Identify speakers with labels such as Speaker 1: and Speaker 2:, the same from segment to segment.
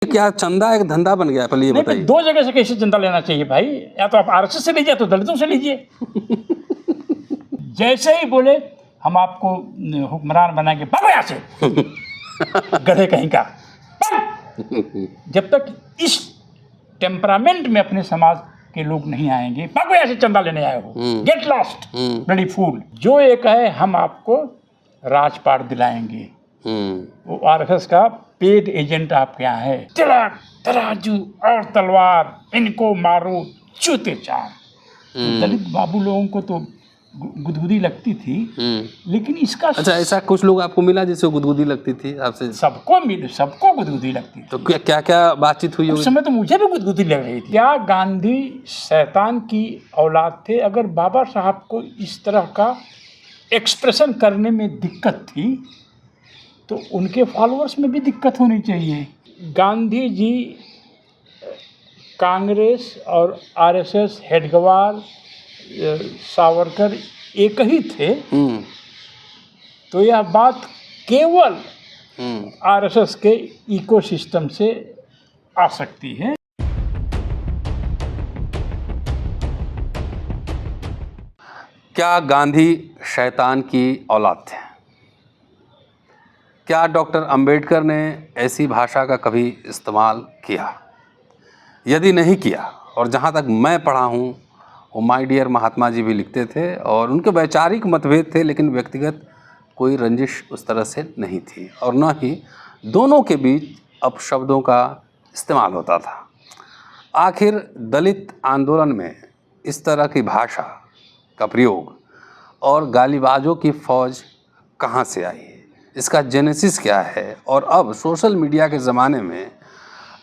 Speaker 1: क्या चंदा एक धंधा बन गया है? पहले ये
Speaker 2: नहीं,
Speaker 1: बताइए।
Speaker 2: दो जगह से कैसे चंदा लेना चाहिए भाई? या तो आप आरएसएस से लीजिए, तो दलितों से लीजिए। जैसे ही बोले हम आपको हुक्मरान बनाएंगे, भागो यहाँ से, गधे कहीं का। जब तक इस टेम्परामेंट में अपने समाज के लोग नहीं आएंगे, भागो यहाँ से, चंदा लेने आए हो, गेट लॉस्ट ब्लडी फूल। जो ये कहे हम आपको राजपाट दिलाएंगे, वो आरएसएस का पेड एजेंट आपके यहाँ है। तिलक, तराजू और तलवार, इनको मारो चूते चार। दलित बाबू लोगों को तो गुदगुदी लगती थी, लेकिन इसका
Speaker 1: अच्छा, ऐसा कुछ लोग आपको मिला जिससे गुदगुदी लगती थी आपसे?
Speaker 2: सबको गुदगुदी लगती थी।
Speaker 1: तो क्या क्या बातचीत हुई
Speaker 2: उस
Speaker 1: होगी?
Speaker 2: समय तो मुझे भी गुदगुदी लग रही थी। क्या गांधी शैतान की औलाद थे? अगर बाबा साहब को इस तरह का एक्सप्रेशन करने में दिक्कत थी, तो उनके फॉलोअर्स में भी दिक्कत होनी चाहिए। गांधी जी कांग्रेस और आरएसएस, हेडगेवार, सावरकर एक ही थे, तो यह बात केवल आरएसएस के इकोसिस्टम से आ सकती है।
Speaker 1: क्या गांधी शैतान की औलाद थे? क्या डॉक्टर अंबेडकर ने ऐसी भाषा का कभी इस्तेमाल किया? यदि नहीं किया, और जहाँ तक मैं पढ़ा हूँ, वो माय डियर महात्मा जी भी लिखते थे, और उनके वैचारिक मतभेद थे, लेकिन व्यक्तिगत कोई रंजिश उस तरह से नहीं थी, और न ही दोनों के बीच अपशब्दों का इस्तेमाल होता था। आखिर दलित आंदोलन में इस तरह की भाषा का प्रयोग और गालीबाजों की फौज कहाँ से आई है, इसका जेनेसिस क्या है? और अब सोशल मीडिया के ज़माने में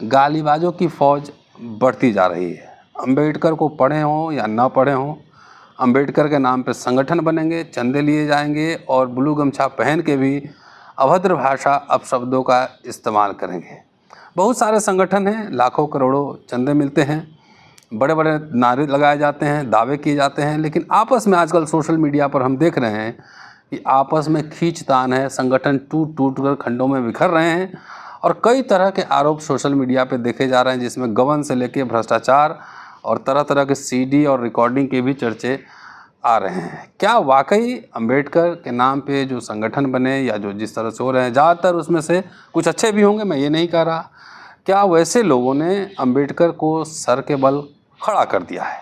Speaker 1: गालीबाजों की फौज बढ़ती जा रही है। अंबेडकर को पढ़े हों या ना पढ़े हों, अंबेडकर के नाम पे संगठन बनेंगे, चंदे लिए जाएंगे, और ब्लू गमछा पहन के भी अभद्र भाषा अपशब्दों का इस्तेमाल करेंगे। बहुत सारे संगठन हैं, लाखों करोड़ों चंदे मिलते हैं, बड़े बड़े नारे लगाए जाते हैं, दावे किए जाते हैं, लेकिन आपस में आजकल सोशल मीडिया पर हम देख रहे हैं कि आपस में खींचतान है, संगठन टूट टूट कर खंडों में बिखर रहे हैं, और कई तरह के आरोप सोशल मीडिया पे देखे जा रहे हैं, जिसमें गबन से लेकर भ्रष्टाचार और तरह तरह के सीडी और रिकॉर्डिंग के भी चर्चे आ रहे हैं। क्या वाकई अंबेडकर के नाम पे जो संगठन बने या जो जिस तरह से हो रहे हैं, ज़्यादातर उसमें से कुछ अच्छे भी होंगे, मैं ये नहीं कह रहा, क्या वैसे लोगों ने अंबेडकर को सर के बल खड़ा कर दिया है?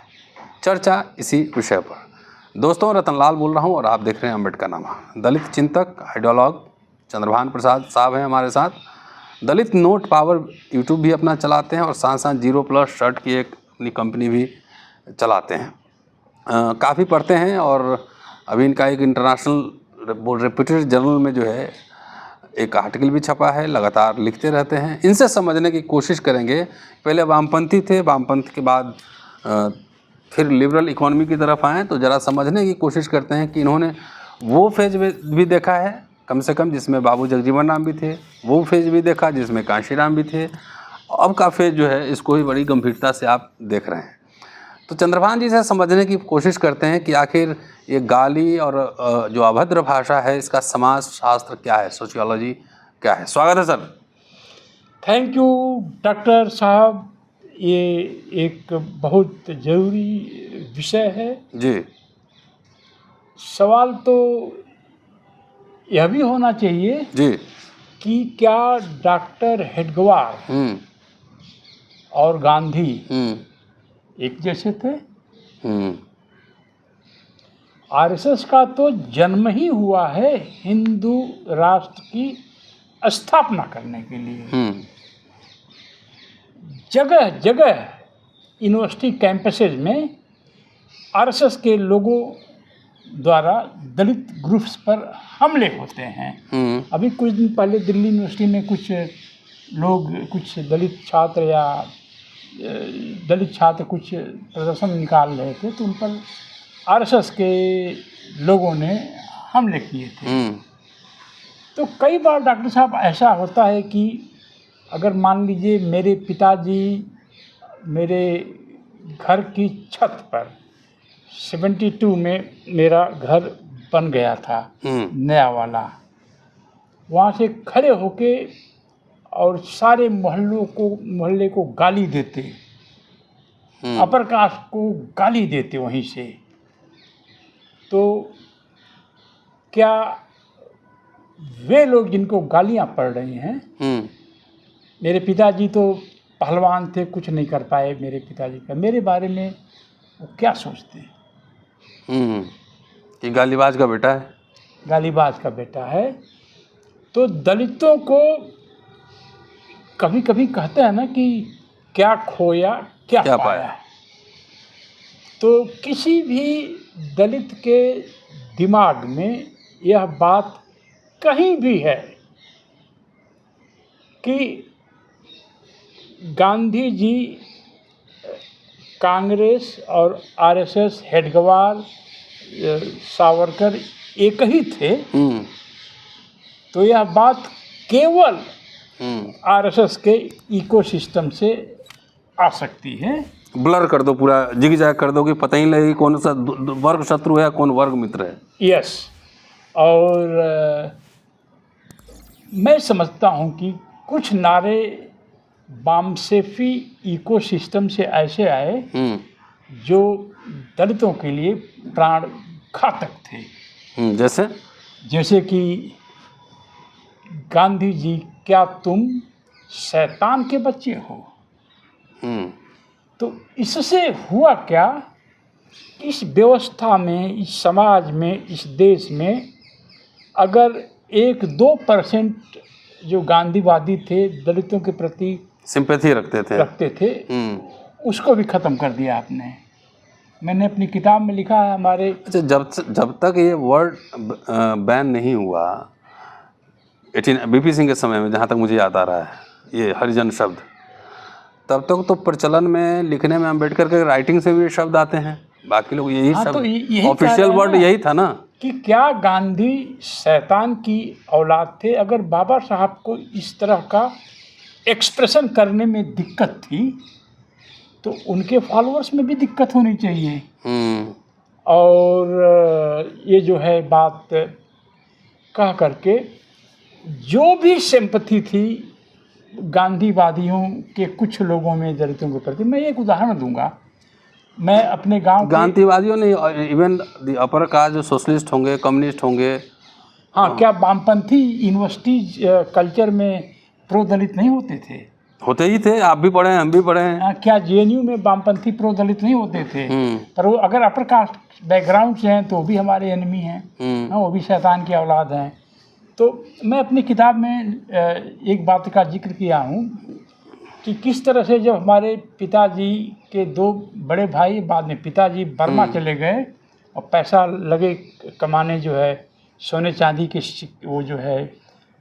Speaker 1: चर्चा इसी विषय पर। दोस्तों, रतनलाल बोल रहा हूँ और आप देख रहे हैं अम्बेडकरनामा। दलित चिंतक, आइडियोलॉग चंद्रभान प्रसाद साहब हैं हमारे साथ। दलित नोट पावर यूट्यूब भी अपना चलाते हैं, और साथ साथ 0+ शर्ट की एक अपनी कंपनी भी चलाते हैं। काफ़ी पढ़ते हैं, और अभी इनका एक इंटरनेशनल रेप्यूटेड जर्नल में जो है एक आर्टिकल भी छपा है, लगातार लिखते रहते हैं। इनसे समझने की कोशिश करेंगे। पहले वामपंथी थे, वामपंथ के बाद फिर लिबरल इकोनॉमी की तरफ आए, तो ज़रा समझने की कोशिश करते हैं कि इन्होंने वो फेज भी देखा है कम से कम जिसमें बाबू जगजीवन राम भी थे, वो फेज भी देखा जिसमें कांशीराम भी थे, अब का फेज जो है इसको ही बड़ी गंभीरता से आप देख रहे हैं। तो चंद्रभान जी से समझने की कोशिश करते हैं कि आखिर ये गाली और जो अभद्र भाषा है, इसका समाज शास्त्र क्या है, सोशियोलॉजी क्या है? स्वागत है सर।
Speaker 2: थैंक यू डॉक्टर साहब, ये एक बहुत ज़रूरी विषय है
Speaker 1: जी।
Speaker 2: सवाल तो यह भी होना चाहिए
Speaker 1: जी।
Speaker 2: कि क्या डॉक्टर हेडगेवार और गांधी एक जैसे थे? आरएसएस का तो जन्म ही हुआ है हिंदू राष्ट्र की स्थापना करने के लिए। जगह जगह यूनिवर्सिटी कैंपसेज में आरएसएस के लोगों द्वारा दलित ग्रुप्स पर हमले होते हैं। अभी कुछ दिन पहले दिल्ली यूनिवर्सिटी में कुछ लोग, कुछ दलित छात्र कुछ प्रदर्शन निकाल रहे थे, तो उन पर आरएसएस के लोगों ने हमले किए थे। तो कई बार डॉक्टर साहब ऐसा होता है कि अगर मान लीजिए मेरे पिताजी मेरे घर की छत पर 72 में मेरा घर बन गया था, नया वाला, वहाँ से खड़े होके और सारे मोहल्ले को गाली देते, अपर कास्ट को गाली देते वहीं से। तो क्या वे लोग जिनको गालियां पड़ रही हैं, मेरे पिताजी तो पहलवान थे, कुछ नहीं कर पाए मेरे पिताजी का, मेरे बारे में वो क्या सोचते हैं?
Speaker 1: कि गालीबाज का बेटा है,
Speaker 2: गालीबाज का बेटा है। तो दलितों को कभी कभी कहते हैं ना कि क्या खोया क्या पाया। तो किसी भी दलित के दिमाग में यह बात कहीं भी है कि गांधी जी कांग्रेस और आरएसएस हेडगेवार सावरकर एक ही थे, तो यह बात केवल आरएसएस के इकोसिस्टम से आ सकती है।
Speaker 1: ब्लर कर दो, पूरा जिग जाग कर दो कि पता ही लगे कौन सा वर्ग शत्रु है, कौन वर्ग मित्र है।
Speaker 2: यस। और मैं समझता हूँ कि कुछ नारे वामसेफी इकोसिस्टम से ऐसे आए जो दलितों के लिए प्राण घातक थे। जैसे कि गांधी जी, क्या तुम शैतान के बच्चे हो? तो इससे हुआ क्या, इस व्यवस्था में, इस समाज में, इस देश में अगर 1-2% जो गांधीवादी थे, दलितों के प्रति
Speaker 1: सिंपैथी रखते थे,
Speaker 2: उसको भी ख़त्म कर दिया आपने। मैंने अपनी किताब में लिखा है हमारे।
Speaker 1: अच्छा, जब तक ये वर्ड बैन नहीं हुआ, 18 बीपी सिंह के समय में, जहाँ तक मुझे याद आ रहा है, ये हरिजन शब्द, तब तक तो प्रचलन में लिखने में अम्बेडकर के राइटिंग से भी ये शब्द आते हैं, बाकी लोग यही शब्द, तो ऑफिशियल वर्ड यही था ना
Speaker 2: कि क्या गांधी शैतान की औलाद थे? अगर बाबा साहब को इस तरह का एक्सप्रेशन करने में दिक्कत थी तो उनके फॉलोअर्स में भी दिक्कत होनी चाहिए। और ये जो है बात कह करके जो भी सिंपैथी थी गांधीवादियों के कुछ लोगों में दलितों के प्रति, मैं एक उदाहरण दूंगा। मैं अपने गांव,
Speaker 1: गांधीवादियों ने, इवन द अपर कास्ट जो सोशलिस्ट होंगे, कम्युनिस्ट होंगे,
Speaker 2: हाँ, क्या वामपंथी यूनिवर्सिटी कल्चर में प्रो दलित नहीं होते थे?
Speaker 1: होते ही थे, आप भी पढ़े हैं, हम भी पढ़े हैं।
Speaker 2: क्या जेएनयू में वामपंथी प्रो दलित नहीं होते थे? पर वो अगर अपर कास्ट बैकग्राउंड से हैं तो भी हमारे एनिमी हैं, वो भी शैतान की औलाद हैं। तो मैं अपनी किताब में एक बात का जिक्र किया हूँ कि किस तरह से जब हमारे पिताजी के 2 बड़े भाई, बाद में पिताजी बर्मा चले गए और पैसा लगे कमाने, जो है सोने चांदी के वो जो है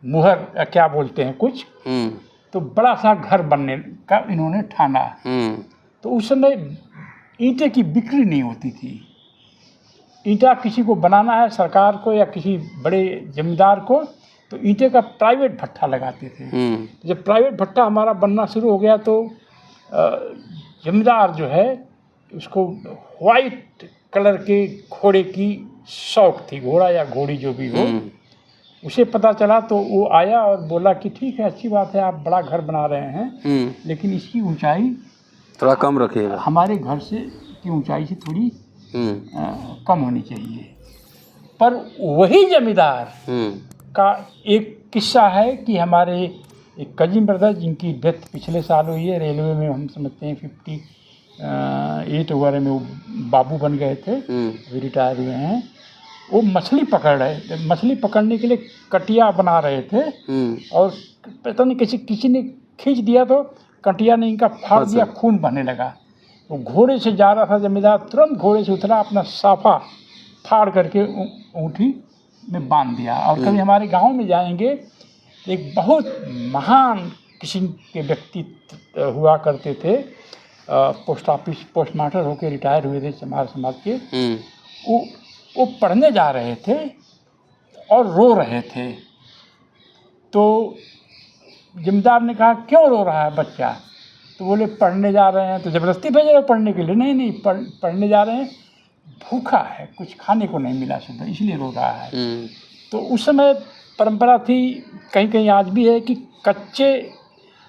Speaker 2: मुहर क्या बोलते हैं कुछ, तो बड़ा सा घर बनने का इन्होंने ठाना। तो उस समय ईंटें की बिक्री नहीं होती थी। ईंटा किसी को बनाना है, सरकार को या किसी बड़े जमींदार को, तो ईंटे का प्राइवेट भट्ठा लगाते थे। जब प्राइवेट भट्ठा हमारा बनना शुरू हो गया तो जमींदार जो है उसको वाइट कलर के घोड़े की शौक थी, घोड़ा या घोड़ी जो भी हो, उसे पता चला तो वो आया और बोला कि ठीक है, अच्छी बात है, आप बड़ा घर बना रहे हैं, लेकिन इसकी ऊंचाई
Speaker 1: थोड़ा कम रखिएगा,
Speaker 2: हमारे घर से की ऊंचाई से थोड़ी कम होनी चाहिए। पर वही जमींदार का एक किस्सा है कि हमारे एक कजिन ब्रदर जिनकी डेथ पिछले साल हुई है, रेलवे में हम समझते हैं 58 वगैरह में वो बाबू बन गए थे, अभी रिटायर हुए हैं। वो मछली पकड़ रहे थे, मछली पकड़ने के लिए कटिया बना रहे थे और पता नहीं किसी ने खींच दिया तो कटिया ने इनका फाड़ दिया, खून बहने लगा। वो घोड़े से जा रहा था जमींदार, तुरंत घोड़े से उतरा, अपना साफा फाड़ करके ऊँटी में बांध दिया। और कभी हमारे गांव में जाएंगे, एक बहुत महान किस्म के व्यक्ति हुआ करते थे, पोस्ट मास्टर होकर रिटायर हुए थे हमारे समाज के। वो पढ़ने जा रहे थे और रो रहे थे। तो जमींदार ने कहा, क्यों रो रहा है बच्चा? तो बोले, पढ़ने जा रहे हैं। तो ज़बरदस्ती भेज रहे पढ़ने के लिए? नहीं, पढ़ने जा रहे हैं, भूखा है, कुछ खाने को नहीं मिला सुबह, इसलिए रो रहा है। तो उस समय परंपरा थी, कहीं कहीं आज भी है, कि कच्चे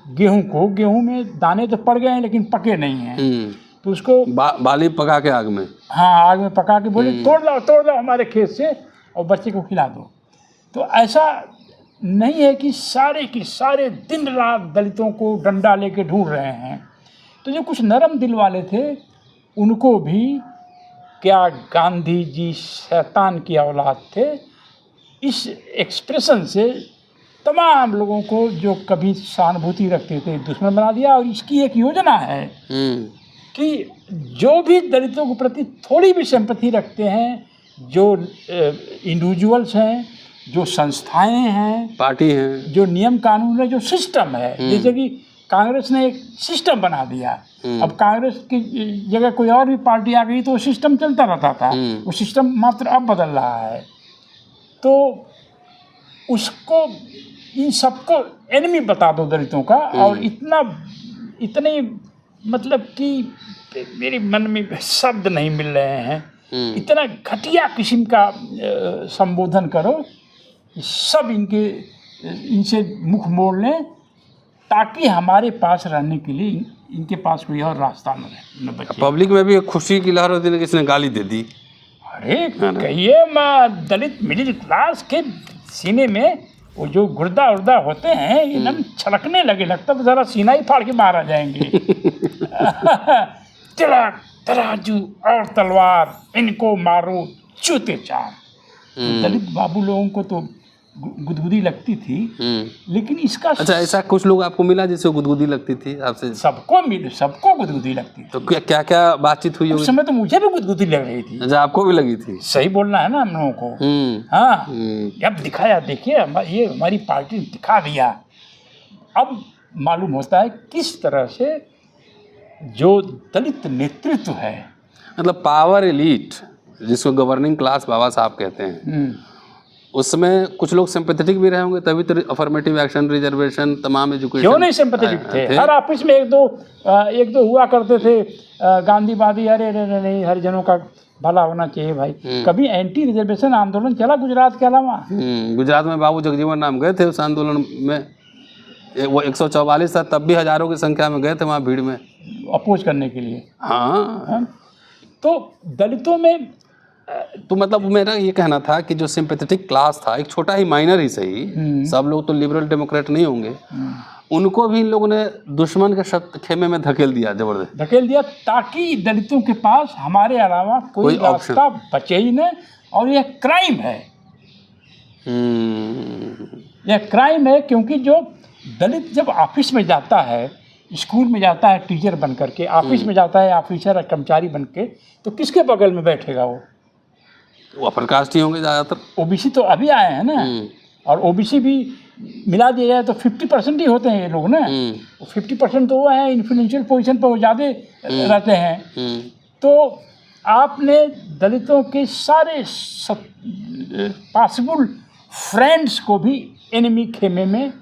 Speaker 2: गेहूं में दाने तो पड़ गए हैं लेकिन पके नहीं हैं, तो उसको
Speaker 1: बाली पका के आग में,
Speaker 2: हाँ आग में पका के बोले तोड़ लाओ हमारे खेत से और बच्चे को खिला दो। तो ऐसा नहीं है कि सारे के सारे दिन रात दलितों को डंडा लेके ढूंढ रहे हैं। तो जो कुछ नरम दिल वाले थे उनको भी, क्या गांधी जी शैतान की औलाद थे, इस एक्सप्रेशन से तमाम लोगों को जो कभी सहानुभूति रखते थे दुश्मन बना दिया। और इसकी एक योजना है कि जो भी दलितों के प्रति थोड़ी भी सिंपैथी रखते हैं, जो इंडिविजुअल्स हैं, जो संस्थाएं हैं,
Speaker 1: पार्टी हैं,
Speaker 2: जो नियम कानून है, जो सिस्टम है, जैसे कि कांग्रेस ने एक सिस्टम बना दिया। अब कांग्रेस की जगह कोई और भी पार्टी आ गई तो वो सिस्टम चलता रहता था, वो सिस्टम मात्र अब बदल रहा है। तो उसको, इन सबको एनिमी बता दो दलितों का, और इतने मतलब कि मेरे मन में शब्द नहीं मिल रहे हैं, इतना घटिया किस्म का संबोधन करो, सब इनसे मुख मोड़ लें ताकि हमारे पास रहने के लिए इनके पास कोई और रास्ता न बचे।
Speaker 1: पब्लिक में भी खुशी की लहर होती है, किसी ने गाली दे दी।
Speaker 2: अरे कहिए, मैं दलित मिडिल क्लास के सीने में वो जो गुर्दा उर्दा होते हैं एकदम छलकने लगे, लगता है जरा सीना ही फाड़ के मारा जाएंगे। तिलक तराजू और तलवार, इनको मारो चूते चार। दलित बाबू लोगों को तो गुदगुदी लगती थी, लेकिन इसका
Speaker 1: अच्छा, ऐसा कुछ लोग आपको मिला जिससे गुदगुदी लगती थी आपसे?
Speaker 2: सबको गुदगुदी लगती थी।
Speaker 1: तो क्या क्या बातचीत हुई?
Speaker 2: उस समय तो मुझे भी गुदगुदी लग रही थी।
Speaker 1: अच्छा, आपको भी लगी थी?
Speaker 2: सही बोलना है ना हम लोगों को। हाँ, अब दिखाया, देखिए ये हमारी पार्टी दिखा दिया। अब मालूम होता है किस तरह से जो दलित नेतृत्व है,
Speaker 1: मतलब पावर एलीट, जिसको गवर्निंग क्लास बाबा साहब कहते हैं, उसमें कुछ लोग सिंपैथेटिक भी रहे होंगे, तभी तो अफर्मेटिव एक्शन, रिजर्वेशन, तमाम एजुकेशन।
Speaker 2: क्यों नहीं सिंपैथेटिक थे? हर ऑफिस में एक दो हुआ करते थे गांधीवादी, अरे नहीं हरिजनों का भला होना चाहिए भाई। कभी एंटी रिजर्वेशन आंदोलन चला गुजरात के अलावा?
Speaker 1: गुजरात में बाबू जगजीवन राम गए थे उस आंदोलन में, वो 144 था, तब भी हजारों की संख्या में गए थे वहाँ भीड़ में
Speaker 2: अपोज करने के लिए।
Speaker 1: हाँ।
Speaker 2: तो दलितों में,
Speaker 1: तो मतलब मेरा ये कहना था कि जो सिंपैथेटिक क्लास था, एक छोटा ही माइनर ही सही, सब लोग तो लिबरल डेमोक्रेट नहीं होंगे, उनको भी इन लोगों ने दुश्मन के शब्द खेमे में धकेल दिया, जबरदस्त धकेल दिया,
Speaker 2: ताकि दलितों के पास हमारे अलावा कोई रास्ता बचे ही नहीं। और यह क्राइम है, यह क्राइम है, क्योंकि जो दलित जब ऑफिस में जाता है, स्कूल में जाता है टीचर बन करके, ऑफिस में जाता है ऑफिसर कर्मचारी बन के, तो किसके बगल में बैठेगा? वो
Speaker 1: अपर कास्ट ही होंगे ज़्यादातर।
Speaker 2: ओबीसी तो अभी आए हैं ना, और ओबीसी भी मिला दिया जाए तो 50% ही होते हैं ये लोग ना। 50% तो वो हैं इन्फ्लुएंशियल पोजीशन पर, वो ज़्यादा रहते हैं। तो आपने दलितों के सारे पॉसिबल फ्रेंड्स को भी एनिमी खेमे में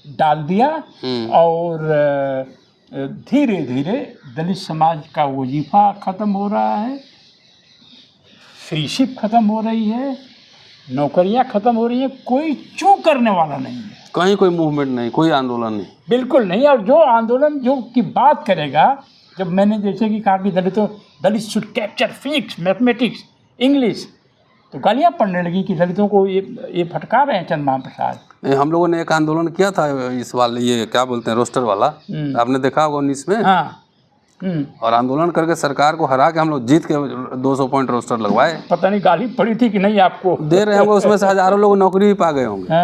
Speaker 2: डाल दिया, और धीरे धीरे दलित समाज का वजीफा ख़त्म हो रहा है, फ्रीशिप ख़त्म हो रही है, नौकरियां ख़त्म हो रही हैं, कोई चू करने वाला नहीं है,
Speaker 1: कहीं कोई मूवमेंट नहीं, कोई आंदोलन नहीं,
Speaker 2: बिल्कुल नहीं। और जो आंदोलन जो की बात करेगा, जब मैंने जैसे कि कहा कि Dalit should capture physics, mathematics, English, तो गालियाँ पड़ने लगी कि दलितों को ये फटका रहे हैं चंद्रमाम प्रसाद।
Speaker 1: हम लोगों ने एक आंदोलन किया था इस वाले, ये क्या बोलते हैं, रोस्टर वाला, आपने देखा होगा 19 में।
Speaker 2: हाँ।
Speaker 1: और आंदोलन करके सरकार को हरा के हम लोग जीत के 200 पॉइंट रोस्टर लगवाए।
Speaker 2: पता नहीं गाली पड़ी थी कि नहीं आपको?
Speaker 1: दे रहे होंगे, उसमें से हजारों लोग नौकरी भी पा गए होंगे।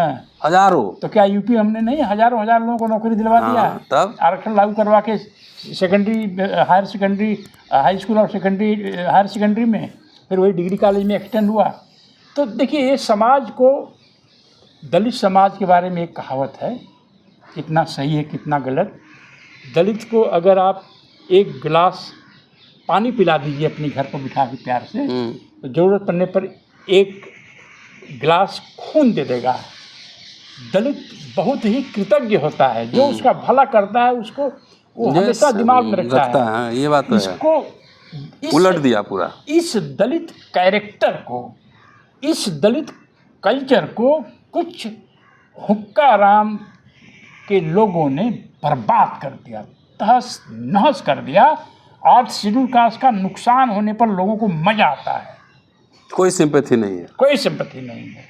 Speaker 1: हजारों।
Speaker 2: तो क्या यूपी हमने नहीं हजार लोगों को नौकरी दिलवा दिया?
Speaker 1: तब
Speaker 2: आरक्षण लागू करवा के secondary, higher secondary, high school और सेकेंडरी, हायर सेकेंडरी में, फिर वही डिग्री कॉलेज में एक्सटेंड हुआ। तो देखिए, ये समाज को, दलित समाज के बारे में एक कहावत है, कितना सही है कितना गलत। दलित को अगर आप एक गिलास पानी पिला दीजिए अपने घर पर बिठा के प्यार से, तो ज़रूरत पड़ने पर एक गिलास खून दे देगा। दलित बहुत ही कृतज्ञ होता है, जो उसका भला करता है उसको वो हमेशा दिमाग में रखता है।
Speaker 1: ये बात तो
Speaker 2: इसको
Speaker 1: उलट दिया पूरा।
Speaker 2: इस दलित कैरेक्टर को, इस दलित कल्चर को कुछ हुक्का राम के लोगों ने बर्बाद कर दिया, तहस नहस कर दिया। और शेड्यूल कास्ट का नुकसान होने पर लोगों को मजा आता है,
Speaker 1: कोई सिंपैथी नहीं है।
Speaker 2: कोई सिंपैथी नहीं है।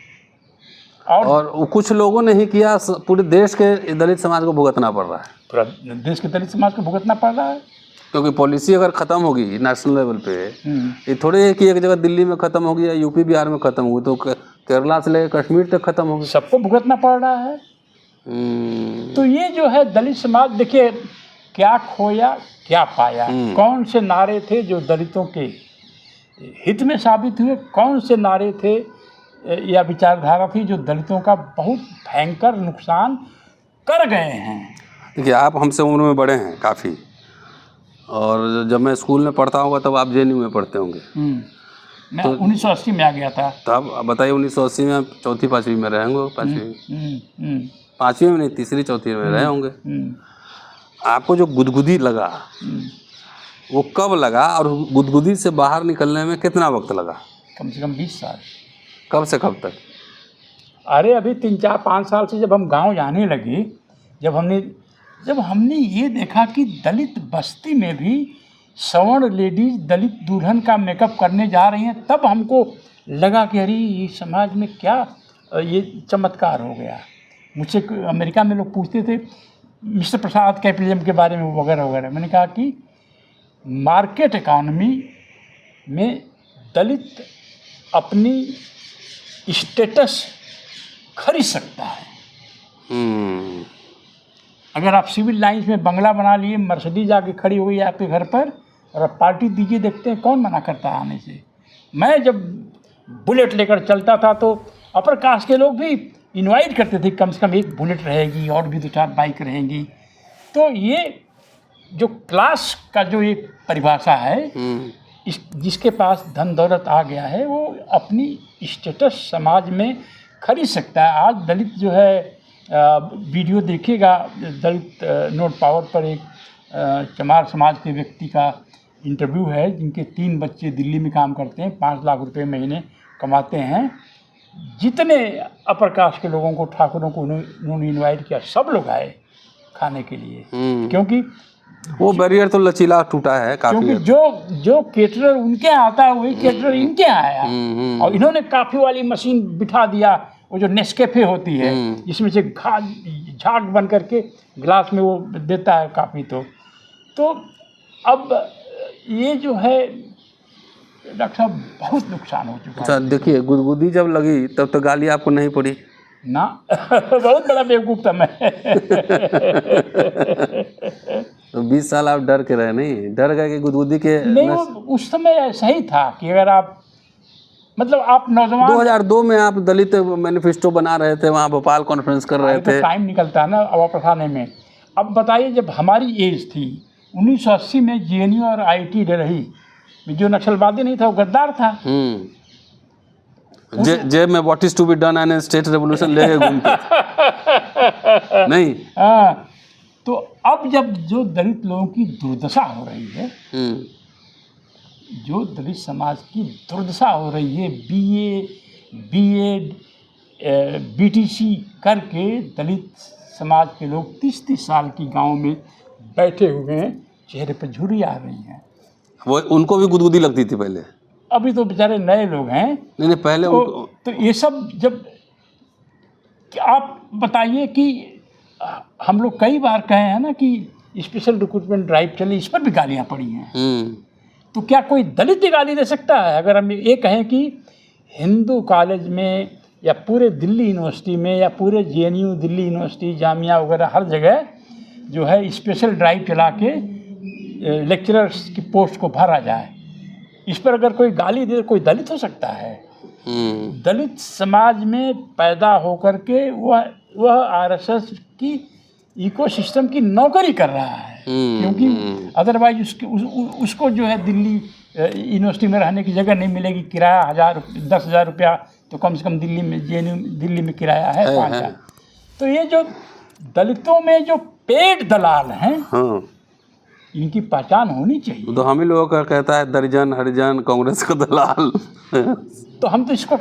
Speaker 1: और कुछ लोगों ने ही किया, पूरे देश के दलित समाज को भुगतना पड़ रहा है।
Speaker 2: पूरा देश के दलित समाज को भुगतना पड़ रहा है,
Speaker 1: क्योंकि पॉलिसी अगर ख़त्म होगी नेशनल लेवल पे, ये थोड़े है कि एक जगह दिल्ली में ख़त्म होगी या यूपी बिहार में ख़त्म होगी, तो केरला से लेकर कश्मीर तक ख़त्म होगी,
Speaker 2: सबको भुगतना पड़ रहा है। तो ये जो है दलित समाज, देखिए क्या खोया क्या पाया। कौन से नारे थे जो दलितों के हित में साबित हुए, कौन से नारे थे या विचारधारा थी जो दलितों का बहुत भयंकर नुकसान कर गए हैं।
Speaker 1: देखिए आप हमसे उम्र में बड़े हैं काफ़ी, और जब मैं स्कूल में पढ़ता होगा तब आप JNU में पढ़ते होंगे।
Speaker 2: मैं 1980 में आ गया था।
Speaker 1: तब बताइए 1980 में आप चौथी पाँचवीं में रहे होंगे, पाँचवीं में नहीं, तीसरी चौथी में रहे होंगे। आपको जो गुदगुदी लगा वो कब लगा, और गुदगुदी से बाहर निकलने में कितना वक्त लगा?
Speaker 2: कम से कम 20 साल।
Speaker 1: कब से कब तक?
Speaker 2: अरे अभी 3-4-5 साल से जब हम गांव जाने लगे, जब हमने ये देखा कि दलित बस्ती में भी सवर्ण लेडीज दलित दुल्हन का मेकअप करने जा रही हैं, तब हमको लगा कि अरे ये समाज में क्या ये चमत्कार हो गया। मुझसे अमेरिका में लोग पूछते थे मिस्टर प्रसाद कैपिटलिज्म के बारे में वगैरह वगैरह। मैंने कहा कि मार्केट इकॉनमी में दलित अपनी स्टेटस खरीद सकता है। अगर आप सिविल लाइन्स में बंगला बना लिए, मर्सिडीज आके खड़ी हो गई आपके घर पर, और आप पार्टी दीजिए, देखते हैं कौन मना करता है आने से। मैं जब बुलेट लेकर चलता था तो अपर कास्ट के लोग भी इनवाइट करते थे, कम से कम एक बुलेट रहेगी और भी 2-4 बाइक रहेंगी। तो ये जो क्लास का जो एक परिभाषा है, जिसके पास धन दौलत आ गया है वो अपनी स्टेटस समाज में खरीद सकता है। आज दलित जो है, वीडियो देखिएगा दलित नोट पावर पर, एक चमार समाज के व्यक्ति का इंटरव्यू है जिनके 3 बच्चे दिल्ली में काम करते हैं, 5 लाख रुपए महीने कमाते हैं। जितने अपर कास्ट के लोगों को, ठाकुरों को उन्होंने इनवाइट किया, सब लोग आए खाने के लिए, क्योंकि
Speaker 1: वो बैरियर तो लचीला टूटा है काफी।
Speaker 2: क्योंकि जो केटरर उनके यहाँ आता है वही केटरर इनके यहाँ आया। और इन्होंने काफ़ी वाली मशीन बिठा दिया, वो जो नेस्कैफे होती है जिसमें से झाग बन करके गिलास में वो देता है काफ़ी। तो अब ये जो है डॉक्टर साहब बहुत नुकसान हो चुका है।
Speaker 1: अच्छा देखिए, गुदगुदी जब लगी तब तो गाली आपको नहीं पड़ी
Speaker 2: ना? बहुत बड़ा बेवकूफ़ था मैं।
Speaker 1: तो 20 साल आप डर के रहे? नहीं डर गए कि गुदगुदी के?
Speaker 2: नहीं, वो उस समय ऐसा ही था कि अगर आप, मतलब आप नौजवान,
Speaker 1: 2002 में आप दलित मैनिफेस्टो बना रहे थे, वहाँ भोपाल कॉन्फ्रेंस कर रहे थे।
Speaker 2: तो टाइम निकलता है ना वापस आने में। अब बताइए, जब हमारी एज थी 1980 में, JNU और IIT रही, जो नक्सलवादी नहीं था वो गद्दार था।
Speaker 1: जेब में what is to be done and state revolution ले घूमते नहीं।
Speaker 2: हाँ, तो अब जब जो दलित लोगों की दुर्दशा हो रही है, जो दलित समाज की दुर्दशा हो रही है, BA BEd BTC करके दलित समाज के लोग 30-30 साल की गांव में बैठे हुए हैं, चेहरे पर झुर्री आ रही हैं।
Speaker 1: वो उनको भी गुदगुदी लगती थी पहले,
Speaker 2: अभी तो बेचारे नए लोग हैं।
Speaker 1: नहीं पहले
Speaker 2: तो ये सब जब, आप बताइए कि हम लोग कई बार कहे हैं ना कि स्पेशल रिक्रूटमेंट ड्राइव चली, इस पर भी गालियाँ पड़ी हैं। तो क्या कोई दलित ही गाली दे सकता है? अगर हम ये कहें कि हिंदू कॉलेज में या पूरे दिल्ली यूनिवर्सिटी में या पूरे JNU दिल्ली यूनिवर्सिटी जामिया वगैरह हर जगह जो है स्पेशल ड्राइव चला के लेक्चरर्स की पोस्ट को भरा जाए, इस पर अगर कोई गाली दे, कोई दलित हो सकता है? दलित समाज में पैदा होकर के वह RSS की इकोसिस्टम की नौकरी कर रहा है, क्योंकि अदरवाइज उसको जो है दिल्ली यूनिवर्सिटी में रहने की जगह नहीं मिलेगी। किराया 10,000 रुपया तो कम से कम दिल्ली में, JNU दिल्ली में किराया है 5,000। तो ये जो दलितों में जो पेड दलाल हैं, इनकी पहचान होनी चाहिए।
Speaker 1: तो हम ही लोगों का कहता है दर्जन हरिजन कांग्रेस का दलाल।
Speaker 2: तो हम तो इसको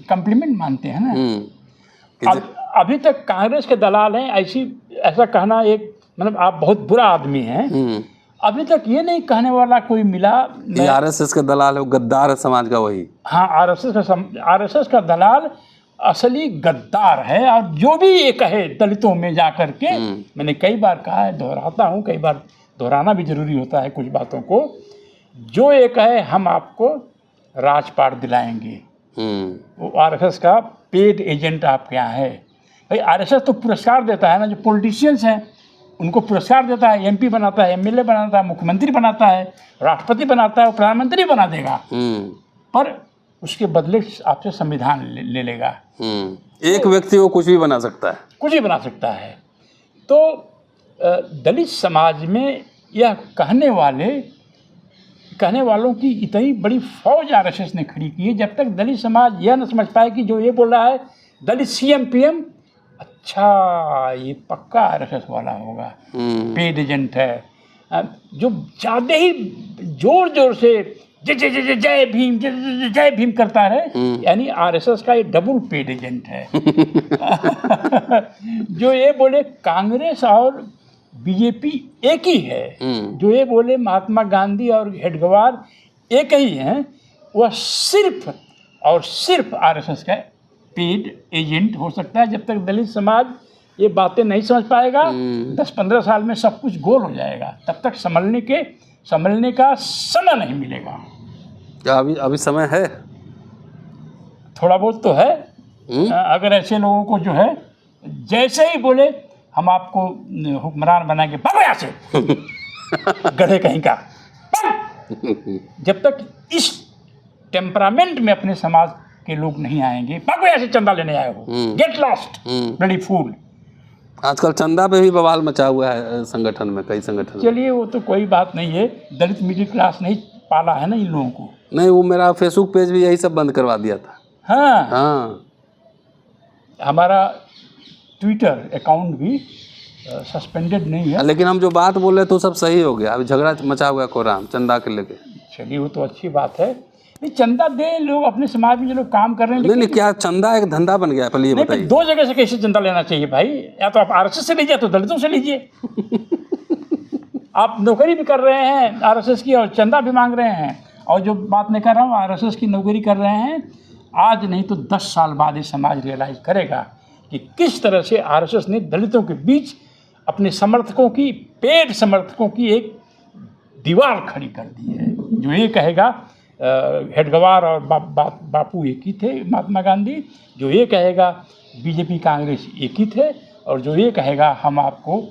Speaker 2: कम्प्लीमेंट मानते हैं ना। अभी तक कांग्रेस के दलाल हैं, ऐसा कहना एक मतलब आप बहुत बुरा आदमी हैं, अभी तक ये नहीं कहने वाला कोई मिला।
Speaker 1: ये आरएसएस का दलाल है, वो गद्दार है समाज का वही।
Speaker 2: हाँ, आरएसएस का दलाल असली गद्दार है। और जो भी ये कहे दलितों में जा कर के, मैंने कई बार कहा है, दोहराता हूँ, कई बार दोहराना भी जरूरी होता है कुछ बातों को। जो ये कहे हम आपको राजपाट दिलाएंगे, वो आरएसएस का पेड एजेंट आपके यहाँ है। भाई आरएसएस तो पुरस्कार देता है ना, जो पॉलिटिशियंस हैं उनको पुरस्कार देता है, एमपी बनाता है, एमएलए बनाता है, मुख्यमंत्री बनाता है, राष्ट्रपति बनाता है, प्रधानमंत्री बना देगा, पर उसके बदले आपसे संविधान ले लेगा।
Speaker 1: एक व्यक्ति वो कुछ भी बना सकता है,
Speaker 2: कुछ भी बना सकता है। तो दलित समाज में यह कहने वालों की इतनी बड़ी फौज आरएसएस ने खड़ी की है। जब तक दलित समाज यह न समझ पाए कि जो ये बोल रहा है दलित सीएम पीएम, अच्छा ये पक्का आरएसएस वाला होगा, पेड एजेंट है, जो ज़्यादा ही जोर जोर से जय जय जय जय भीम, जय भीम करता है, यानी आरएसएस का ये डबल पेड एजेंट है। जो ये बोले कांग्रेस और बीजेपी एक ही है, जो ये बोले महात्मा गांधी और हेडगेवार एक ही हैं, वह सिर्फ और सिर्फ आरएसएस का पेड एजेंट हो सकता है। जब तक दलित समाज ये बातें नहीं समझ पाएगा, 10-15 साल में सब कुछ गोल हो जाएगा, तब तक संभलने का समय नहीं मिलेगा।
Speaker 1: क्या अभी समय है?
Speaker 2: थोड़ा बहुत तो है। अगर ऐसे लोगों को जो है जैसे ही बोले हम आपको हुक्मरान बनाएंगे, भागो यहाँ से गधे कहीं का। जब तक इस टेम्परामेंट में अपने समाज के लोग नहीं आएंगे, भागो यहाँ से चंदा लेने आए हो, गेट लॉस्ट ब्लडी फूल।
Speaker 1: आजकल चंदा पे भी बवाल मचा हुआ है संगठन में, कई संगठन।
Speaker 2: चलिए वो तो कोई बात नहीं है, दलित मिडिल क्लास नहीं पाला है ना इन लोगों को।
Speaker 1: नहीं, वो मेरा फेसबुक पेज भी यही सब बंद करवा दिया था। हाँ,
Speaker 2: हमारा ट्विटर अकाउंट भी सस्पेंडेड नहीं है।
Speaker 1: लेकिन हम जो बात बोल रहे तो सब सही हो गया। अभी झगड़ा मचा हुआ कोराम चंदा के लेके।
Speaker 2: चलिए वो तो अच्छी बात है, नहीं चंदा दे लोग अपने समाज में जो लोग काम कर रहे हैं।
Speaker 1: नहीं, क्या चंदा एक धंधा बन गया है? पहले ये बताइए।
Speaker 2: दो जगह से कैसे चंदा लेना चाहिए भाई? या तो आप आरएसएस से लीजिए, तो दलितों से लीजिए। आप नौकरी भी कर रहे हैं आरएसएस की और चंदा भी मांग रहे हैं। और जो बात मैं कर रहा हूँ, आरएसएस की नौकरी कर रहे हैं, आज नहीं तो 10 साल बाद ये समाज रियलाइज करेगा कि किस तरह से आरएसएस ने दलितों के बीच अपने समर्थकों की, पेड समर्थकों की एक दीवार खड़ी कर दी है। जो ये कहेगा हेडगेवार और बापू एक ही थे, महात्मा गांधी। जो ये कहेगा बीजेपी कांग्रेस एक ही थे। और जो ये कहेगा हम आपको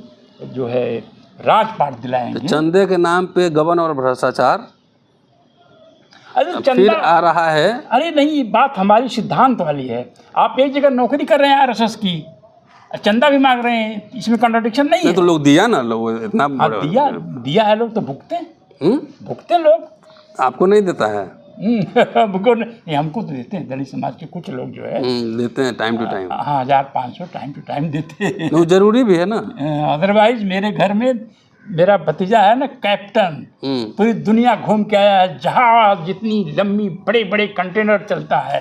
Speaker 2: जो है राजपाट दिलाएंगे।
Speaker 1: चंदे के नाम पे गबन और भ्रष्टाचार
Speaker 2: अरे
Speaker 1: फिर आ रहा है।
Speaker 2: अरे नहीं, बात हमारी सिद्धांत वाली है। आप एक जगह नौकरी कर रहे हैं आरएसएस की, चंदा भी मांग रहे हैं, इसमें कॉन्ट्रडिक्शन नहीं है।
Speaker 1: तो लोग दिया ना, लोग इतना
Speaker 2: दिया है, लोग तो भुगते लोग।
Speaker 1: आपको नहीं देता है?
Speaker 2: हमको तो देते हैं, दलित समाज के कुछ लोग जो है
Speaker 1: देते हैं टाइम टू टाइम।
Speaker 2: हाँ, 1500 टाइम टू टाइम देते हैं।
Speaker 1: वो जरूरी भी है ना।
Speaker 2: अदरवाइज मेरे घर में मेरा भतीजा है ना कैप्टन, पूरी दुनिया घूम के आया है। जहाज जितनी लंबी बड़े बड़े कंटेनर चलता है।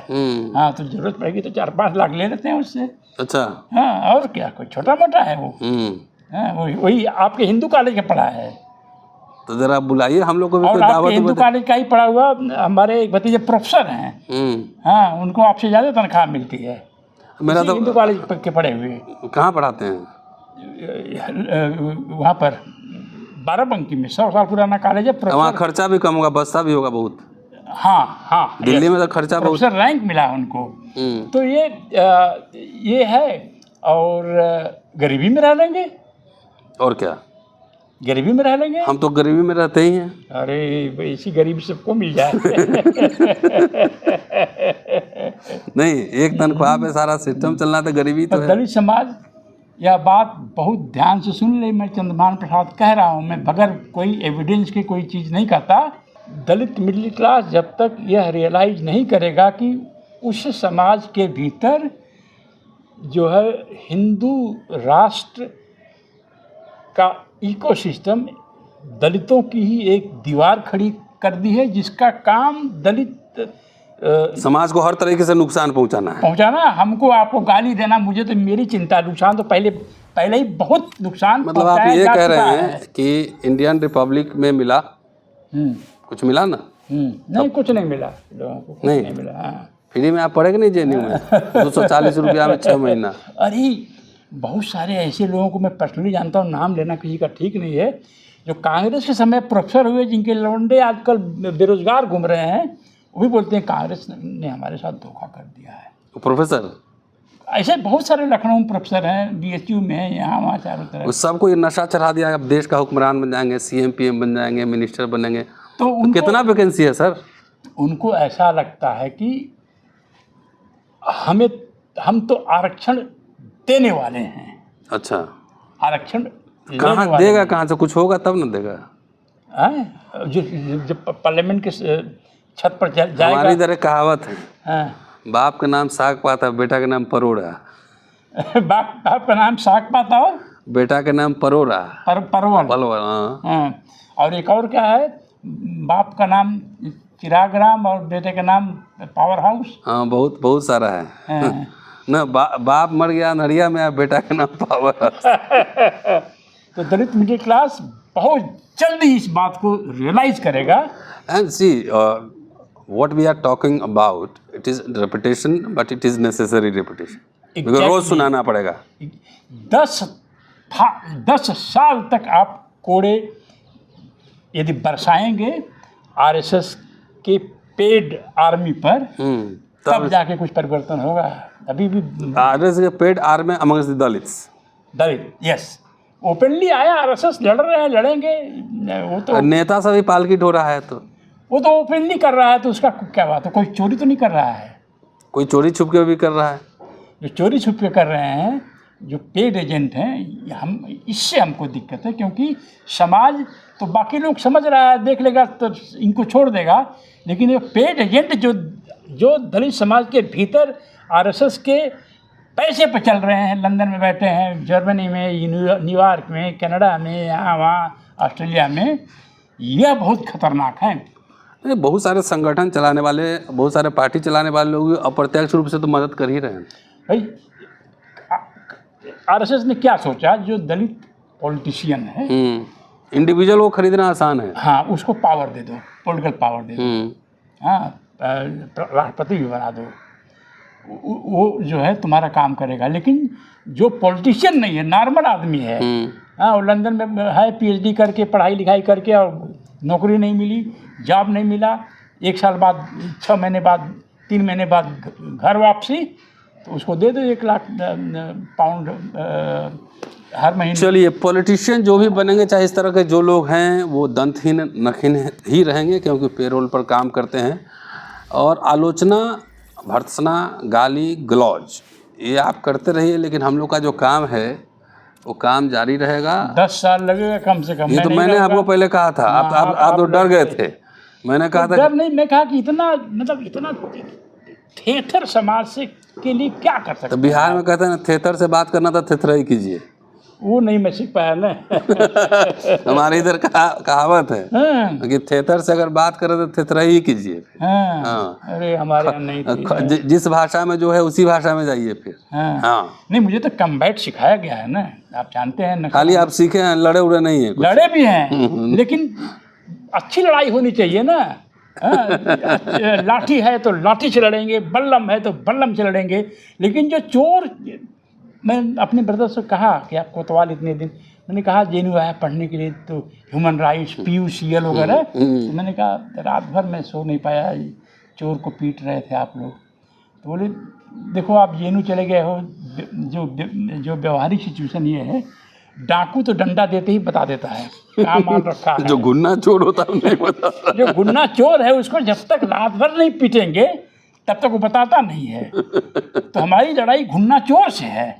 Speaker 2: हाँ, तो जरूरत पड़ेगी तो 4-5 लाख ले लेते हैं उससे।
Speaker 1: अच्छा।
Speaker 2: हाँ, और क्या, कोई छोटा मोटा है वो। हाँ, वही आपके हिंदू कॉलेज का पढ़ा है।
Speaker 1: तो जरा बुलाइए हम लोग को भी।
Speaker 2: और आपके हिंदू कॉलेज का ही पढ़ा हुआ हमारे एक भतीजे प्रोफेसर हैं। हाँ, उनको आपसे ज़्यादा तनख्वाह मिलती है।
Speaker 1: मेरा तो
Speaker 2: हिंदू कॉलेज के पढ़े हुए।
Speaker 1: कहाँ पढ़ाते हैं?
Speaker 2: वहाँ पर बाराबंकी में 100 साल पुराना कॉलेज है।
Speaker 1: वहाँ खर्चा भी कम होगा, बसता भी होगा बहुत।
Speaker 2: हाँ,
Speaker 1: दिल्ली में तो खर्चा बहुत।
Speaker 2: प्रोफेसर रैंक मिला उनको। तो ये है। और गरीबी में रह लेंगे। और
Speaker 1: क्या,
Speaker 2: गरीबी में रह लेंगे?
Speaker 1: हम तो गरीबी में रहते ही हैं।
Speaker 2: अरे इसी गरीबी सबको मिल जाए।
Speaker 1: नहीं, एक तनख्वाह पे सारा सिस्टम चलना तो गरीबी तो है।
Speaker 2: दलित समाज यह बात बहुत ध्यान से सुन ले। मैं चंद्रभान प्रसाद कह रहा हूँ, मैं बगैर कोई एविडेंस के कोई चीज़ नहीं कहता। दलित मिडिल क्लास जब तक यह रियलाइज नहीं करेगा कि उस समाज के भीतर जो है हिंदू राष्ट्र का इकोसिस्टम दलितों की ही एक दीवार खड़ी कर दी है, जिसका काम दलित
Speaker 1: समाज को हर तरीके से नुकसान पहुंचाना है।
Speaker 2: हमको आपको गाली देना, मुझे तो मेरी चिंता। नुकसान तो पहले पहले ही बहुत नुकसान
Speaker 1: मतलब आप
Speaker 2: पहुंचाया
Speaker 1: ये
Speaker 2: जा
Speaker 1: कह
Speaker 2: चुका
Speaker 1: रहे
Speaker 2: है।
Speaker 1: हैं कि इंडियन रिपब्लिक में मिला,
Speaker 2: हम्म,
Speaker 1: कुछ मिला ना?
Speaker 2: नहीं कुछ नहीं मिला लोगों को, कुछ
Speaker 1: नहीं।
Speaker 2: नहीं मिला। हाँ।
Speaker 1: फ्री में आप पढ़ेंगे नहीं जेएनयू में? 240 रुपया में 6 महीना।
Speaker 2: अरे बहुत सारे ऐसे लोगों को मैं पर्सनली जानता हूँ, नाम लेना किसी का ठीक नहीं है, जो कांग्रेस के समय प्रोफेसर हुए, जिनके लौंडे आजकल बेरोजगार घूम रहे हैं, वो भी बोलते हैं कांग्रेस ने हमारे साथ धोखा कर दिया है।
Speaker 1: प्रोफेसर
Speaker 2: ऐसे बहुत सारे लखनऊ में प्रोफेसर हैं, बीएचयू में हैं, यहाँ वहाँ चारों तरफ।
Speaker 1: उस सबको ये नशा चढ़ा दिया, अब देश का हुक्मरान बन जाएंगे, सीएम पीएम बन जाएंगे, मिनिस्टर बनेंगे।
Speaker 2: तो उनको,
Speaker 1: कितना वैकेंसी है सर? उनको
Speaker 2: ऐसा लगता है कि हम तो आरक्षण देने वाले हैं।
Speaker 1: अच्छा,
Speaker 2: आरक्षण
Speaker 1: कहाँ देगा? कहाँ से? कुछ होगा तब न देगा।
Speaker 2: जो पार्लियामेंट के छत पर जाएगा।
Speaker 1: हमारी इधर एक कहावत है,
Speaker 2: हाँ।
Speaker 1: बाप का नाम साग पाता, बेटा का नाम परोड़ा।
Speaker 2: बाप का नाम साग पाता हो,
Speaker 1: बेटा का नाम परोड़ा,
Speaker 2: परवल।
Speaker 1: हाँ।
Speaker 2: हाँ। और एक और क्या है, बाप का नाम चिराग राम और बेटे का नाम पावर हाउस।
Speaker 1: हाँ, बहुत बहुत सारा है।
Speaker 2: हाँ।
Speaker 1: न बाप मर गया नरिया में, बेटा का नाम पावर हाउस।
Speaker 2: तो दलित मिडिल क्लास बहुत जल्दी इस बात को रियलाइज करेगा।
Speaker 1: And see what we are talking about, it is repetition, but it is necessary repetition. Because रोज सुनाना पड़ेगा।
Speaker 2: 10 साल तक आप कोड़े यदि बरसाएंगे आरएसएस के पेड आर्मी पर, तब जाके कुछ परिवर्तन होगा। अभी भी
Speaker 1: आरएसएस के paid army amongst the Dalit,
Speaker 2: yes, openly आया, आरएसएस लड़ रहे हैं, लड़ेंगे। वो तो
Speaker 1: नेता सभी पालकिट हो रहा है, तो
Speaker 2: वो तो ओपनली कर रहा है, तो उसका क्या बात है? कोई चोरी तो नहीं कर रहा है।
Speaker 1: कोई चोरी छुप के भी कर रहा है।
Speaker 2: जो चोरी छुप के कर रहे हैं, जो पेड एजेंट हैं, इससे हमको दिक्कत है, क्योंकि समाज तो बाकी लोग समझ रहा है, देख लेगा तो इनको छोड़ देगा, लेकिन ये पेड एजेंट जो दलित समाज के भीतर आरएसएस के पैसे पर चल रहे हैं, लंदन में बैठे हैं, जर्मनी में, न्यूयॉर्क में, कनाडा में, यहाँ वहाँ ऑस्ट्रेलिया में, यह बहुत खतरनाक है।
Speaker 1: बहुत सारे संगठन चलाने वाले, बहुत सारे पार्टी चलाने वाले लोग अप्रत्यक्ष रूप से तो मदद कर ही रहे हैं
Speaker 2: भाई। आरएसएस ने क्या सोचा, जो दलित पॉलिटिशियन है,
Speaker 1: इंडिविजुअल को खरीदना आसान है,
Speaker 2: हाँ, उसको पावर दे दो, पॉलिटिकल पावर दे दो, हाँ, राष्ट्रपति भी बना दो, वो जो है तुम्हारा काम करेगा। लेकिन जो पॉलिटिशियन नहीं है, नॉर्मल आदमी है, हाँ, वो लंदन में है, पीएचडी करके, पढ़ाई लिखाई करके, और नौकरी नहीं मिली, जॉब नहीं मिला, 1 साल बाद, 6 महीने बाद, 3 महीने बाद घर वापसी, तो उसको दे दो 1 लाख पाउंड हर महीने।
Speaker 1: चलिए, पॉलिटिशियन जो भी बनेंगे, चाहे इस तरह के जो लोग हैं, वो दंतहीन नखीन ही रहेंगे, क्योंकि पेरोल पर काम करते हैं। और आलोचना, भर्त्सना, गाली गलौज, ये आप करते रहिए, लेकिन हम लोग का जो काम है वो काम जारी रहेगा।
Speaker 2: 10 साल लगेगा कम से कम।
Speaker 1: ये तो मैंने आपको पहले कहा था, आप तो डर गए थे। मैंने कहा था,
Speaker 2: डर नहीं, मैं कहा कि इतना थेथर समाज से के लिए क्या कर सकते।
Speaker 1: तो बिहार में कहते हैं ना, थेथर से बात करना था थेथराई कीजिए।
Speaker 2: वो नहीं मैं सीख पाया ना।
Speaker 1: हमारे इधर कहावत है कि थेथर से अगर बात करें तो थेथराई ही कीजिए।
Speaker 2: हाँ। अरे हमारे यहाँ नहीं थी।
Speaker 1: जिस भाषा में जो है उसी भाषा में जाइए फिर।
Speaker 2: हाँ। नहीं, मुझे तो कम्बैट सिखाया गया है ना, आप जानते हैं ना।
Speaker 1: खाली आप सीखे हैं, लड़े उड़े नहीं है।
Speaker 2: लड़े भी हैं, लेकिन अच्छी लड़ाई होनी चाहिए ना। लाठी है तो लाठी से लड़ेंगे, बल्लम है तो बल्लम से लड़ेंगे। लेकिन जो चोर, मैं अपने ब्रदर से कहा कि आप कोतवाल इतने दिन, मैंने कहा जेएनयू आया पढ़ने के लिए, तो ह्यूमन राइट्स, PUCL वगैरह, तो मैंने कहा रात भर मैं सो नहीं पाया, चोर को पीट रहे थे आप लोग। तो बोले देखो आप जेएनयू चले गए हो, जो व्यवहारिक सिचुएशन ये है, डाकू तो डंडा देते ही बता देता है कहाँ माल रखा है।
Speaker 1: जो गुन्ना चोर होता है नहीं बताता।
Speaker 2: जो गुन्ना चोर है उसको जब तक रात भर नहीं पीटेंगे तब तक वो बताता नहीं है। तो हमारी लड़ाई गुन्ना चोर से है।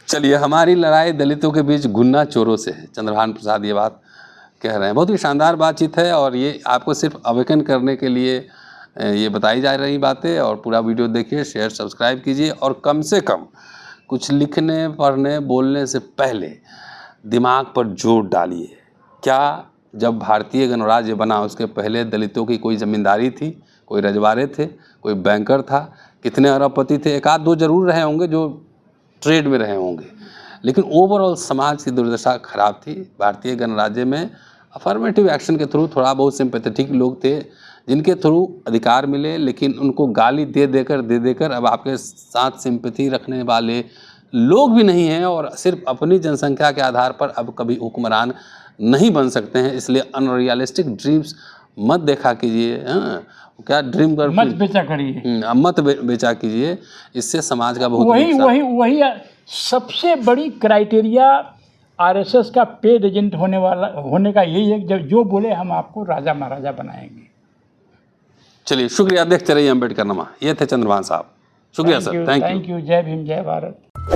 Speaker 1: चलिए, हमारी लड़ाई दलितों के बीच गुन्ना चोरों से है। चंद्रभान प्रसाद ये बात कह रहे हैं। बहुत ही शानदार बातचीत है, और ये आपको सिर्फ अवेकन करने के लिए ये बताई जा रही बातें। और पूरा वीडियो देखिए, शेयर सब्सक्राइब कीजिए, और कम से कम कुछ लिखने, पढ़ने, बोलने से पहले दिमाग पर जोर डालिए। क्या जब भारतीय गणराज्य बना उसके पहले दलितों की कोई ज़मींदारी थी, कोई रजवाड़े थे, कोई बैंकर था? कितने अरबपति थे, एक आध दो जरूर रहे होंगे जो ट्रेड में रहे होंगे, लेकिन ओवरऑल समाज की दुर्दशा खराब थी। भारतीय गणराज्य में अफर्मेटिव एक्शन के थ्रू थोड़ा बहुत सिंपैथेटिक लोग थे जिनके थ्रू अधिकार मिले, लेकिन उनको गाली दे देकर अब आपके साथ सिंपैथी रखने वाले लोग भी नहीं हैं और सिर्फ अपनी जनसंख्या के आधार पर अब कभी हुक्मरान नहीं बन सकते हैं। इसलिए अनरियलिस्टिक ड्रीम्स मत देखा कीजिए। क्या ड्रीम कर
Speaker 2: मत बेचा करिए,
Speaker 1: मत बेचा कीजिए, इससे समाज का बहुत
Speaker 2: वही सबसे बड़ी क्राइटेरिया आरएसएस का पेड एजेंट होने का यही है, जब जो बोले हम आपको राजा महाराजा बनाएंगे।
Speaker 1: चलिए शुक्रिया, देखते रहिए अम्बेडकर नमा। ये थे चंद्रभान साहब, शुक्रिया सर, थैंक यू।
Speaker 2: जय भीम, जय भारत।